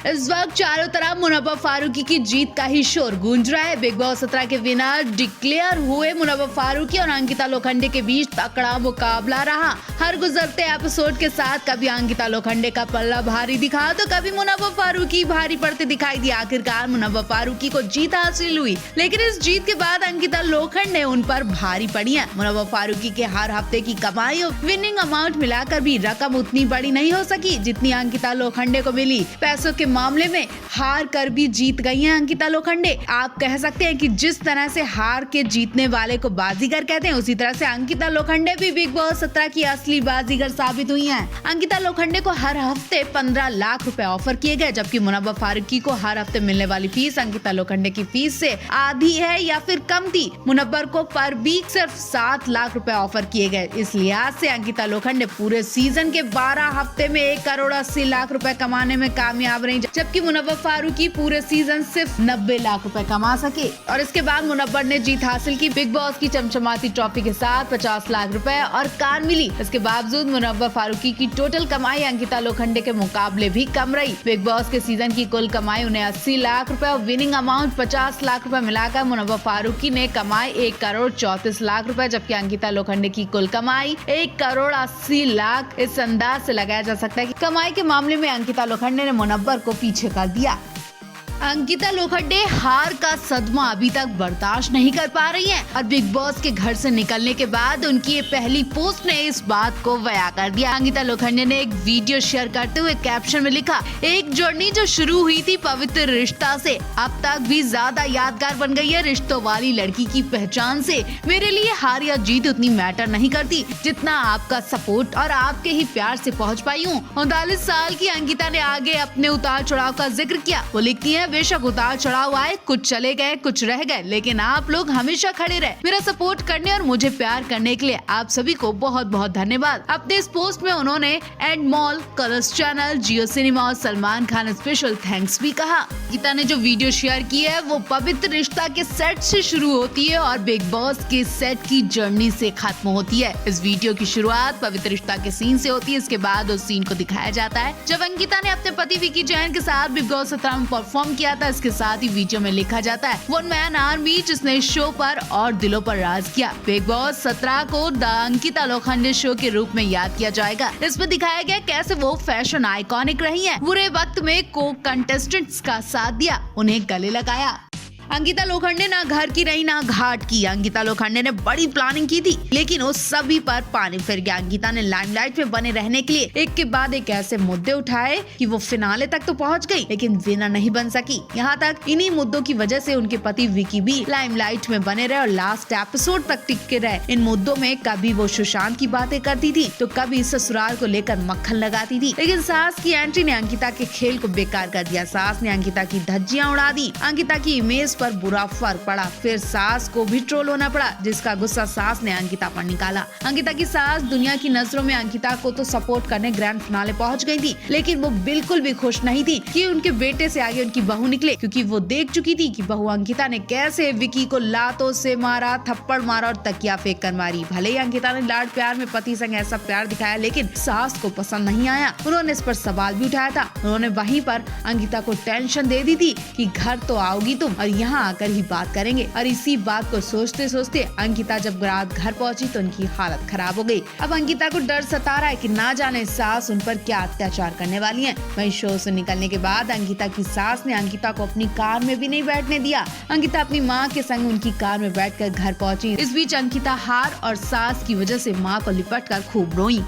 इस वक्त चारों तरफ मुनव्वर फारूकी की जीत का ही शोर गूंज रहा है। बिग बॉस 17 के विनर डिक्लेयर हुए मुनव्वर फारूकी और अंकिता लोखंडे के बीच तकड़ा मुकाबला रहा। हर गुजरते एपिसोड के साथ कभी अंकिता लोखंडे का पल्ला भारी दिखा तो कभी मुनव्वर फारूकी भारी पड़ते दिखाई दिए। आखिरकार मुनव्वर फारूकी को जीत हासिल हुई, लेकिन इस जीत के बाद अंकिता लोखंडे उन पर भारी पड़ी है। मुनव्वर फारूकी के हर हफ्ते की कमाई और विनिंग अमाउंट मिलाकर भी रकम उतनी बड़ी नहीं हो सकी जितनी अंकिता लोखंडे को मिली। पैसों के मामले में हार कर भी जीत गई हैं अंकिता लोखंडे। आप कह सकते हैं कि जिस तरह से हार के जीतने वाले को बाजीगर कहते हैं, उसी तरह से अंकिता लोखंडे भी बिग बॉस 17 की असली बाजीगर साबित हुई हैं। अंकिता लोखंडे को हर हफ्ते 15 लाख रुपए ऑफर किए गए, जबकि मुनव्वर फारूकी को हर हफ्ते मिलने वाली फीस अंकिता लोखंडे की फीस से आधी है या फिर कम थी। मुनव्वर को पर वीक सिर्फ 7 लाख रुपए ऑफर किए गए। इस लिहाज से अंकिता लोखंडे पूरे सीजन के 12 हफ्ते में 1 करोड़ 80 लाख रुपए कमाने में कामयाब रही, जबकि मुनव्वर फारूकी पूरे सीजन सिर्फ 90 लाख रुपए कमा सके। और इसके बाद मुनव्वर ने जीत हासिल की। बिग बॉस की चमचमाती ट्रॉफी के साथ 50 लाख रुपए और कार मिली। इसके बावजूद मुनव्वर फारूकी की टोटल कमाई अंकिता लोखंडे के मुकाबले भी कम रही। बिग बॉस के सीजन की कुल कमाई उन्हें 80 लाख रुपए और विनिंग अमाउंट 50 लाख रुपए मिलाकर मुनव्वर फारूकी ने कमाई 1 करोड़ 34 लाख रुपए, जबकि अंकिता लोखंडे की कुल कमाई 1 करोड़ 80 लाख। इस अंदाज से लगाया जा सकता है कि कमाई के मामले में अंकिता लोखंडे ने मुनव्वर को पीछे कर दिया। अंकिता लोखंडे हार का सदमा अभी तक बर्दाश्त नहीं कर पा रही हैं और बिग बॉस के घर से निकलने के बाद उनकी ये पहली पोस्ट ने इस बात को बयां कर दिया। अंकिता लोखंडे ने एक वीडियो शेयर करते हुए कैप्शन में लिखा, एक जर्नी जो शुरू हुई थी पवित्र रिश्ता से, अब तक भी ज्यादा यादगार बन गई है रिश्तों वाली लड़की की पहचान से। मेरे लिए हार या जीत उतनी मैटर नहीं करती जितना आपका सपोर्ट और आपके ही प्यार से पहुँच पाई हूँ। 39 साल की अंकिता ने आगे अपने उतार चढ़ाव का जिक्र किया। वो लिखती है, बेशक उतार चढ़ाव आए, कुछ चले गए, कुछ रह गए, लेकिन आप लोग हमेशा खड़े रहे। मेरा सपोर्ट करने और मुझे प्यार करने के लिए आप सभी को बहुत बहुत धन्यवाद। अपने इस पोस्ट में उन्होंने and mall, Colors channel, Jio cinema और सलमान खान स्पेशल थैंक्स भी कहा। गीता ने जो वीडियो शेयर की है वो पवित्र रिश्ता के सेट से शुरू होती है और बिग बॉस के सेट की जर्नी से खत्म होती है। इस वीडियो की शुरुआत पवित्र रिश्ता के सीन से होती है। इसके बाद उस सीन को दिखाया जाता है जब अंकिता ने अपने पति विकी जैन के साथ बिग बॉस 17 में परफॉर्म किया था। इसके साथ ही वीडियो में लिखा जाता है, वन मैन आर्मी जिसने इस शो पर और दिलों पर राज किया। बिग बॉस 17 को द अंकिता लोखंडे शो के रूप में याद किया जाएगा। इसमें दिखाया गया कैसे वो फैशन आइकॉनिक रही हैं, बुरे वक्त में को कंटेस्टेंट्स का साथ दिया, उन्हें गले लगाया। अंकिता लोखंडे ना घर की रही ना घाट की। अंकिता लोखंडे ने बड़ी प्लानिंग की थी, लेकिन उस सभी पर पानी फिर गया। अंकिता ने लाइमलाइट में बने रहने के लिए एक के बाद एक ऐसे मुद्दे उठाए कि वो फिनाले तक तो पहुंच गई, लेकिन विनर नहीं बन सकी। यहाँ तक इन्हीं मुद्दों की वजह से उनके पति विकी भी लाइमलाइट में बने रहे और लास्ट एपिसोड तक टिक के रहे। इन मुद्दों में कभी वो सुशांत की बातें करती थी तो कभी ससुराल को लेकर मक्खन लगाती थी, लेकिन सास की एंट्री ने अंकिता के खेल को बेकार कर दिया। सास ने अंकिता की धज्जियां उड़ा दी। अंकिता की इमेज पर बुरा फर्क पड़ा। फिर सास को भी ट्रोल होना पड़ा, जिसका गुस्सा सास ने अंकिता पर निकाला। अंकिता की सास दुनिया की नजरों में अंकिता को तो सपोर्ट करने ग्रैंड फिनाले पहुंच गई थी, लेकिन वो बिल्कुल भी खुश नहीं थी कि उनके बेटे से आगे उनकी बहू निकले, क्योंकि वो देख चुकी थी कि बहू अंकिता ने कैसे विकी को लातों से मारा, थप्पड़ मारा और तकिया फेंक कर मारी। भले ही अंकिता ने लाड प्यार में पति संग ऐसा प्यार दिखाया, लेकिन सास को पसंद नहीं आया। उन्होंने इस पर सवाल भी उठाया था। उन्होंने वहीं पर अंकिता को टेंशन दे दी थी कि घर तो आओगी तुम और यहाँ आकर ही बात करेंगे। और इसी बात को सोचते सोचते अंकिता जब रात घर पहुंची तो उनकी हालत खराब हो गई। अब अंकिता को डर सता रहा है कि ना जाने सास उन पर क्या अत्याचार करने वाली है। वहीं शो से निकलने के बाद अंकिता की सास ने अंकिता को अपनी कार में भी नहीं बैठने दिया। अंकिता अपनी माँ के संग उनकी कार में बैठकर घर पहुंची। इस बीच अंकिता हार और सास की वजह से माँ को लिपट कर खूब रोई।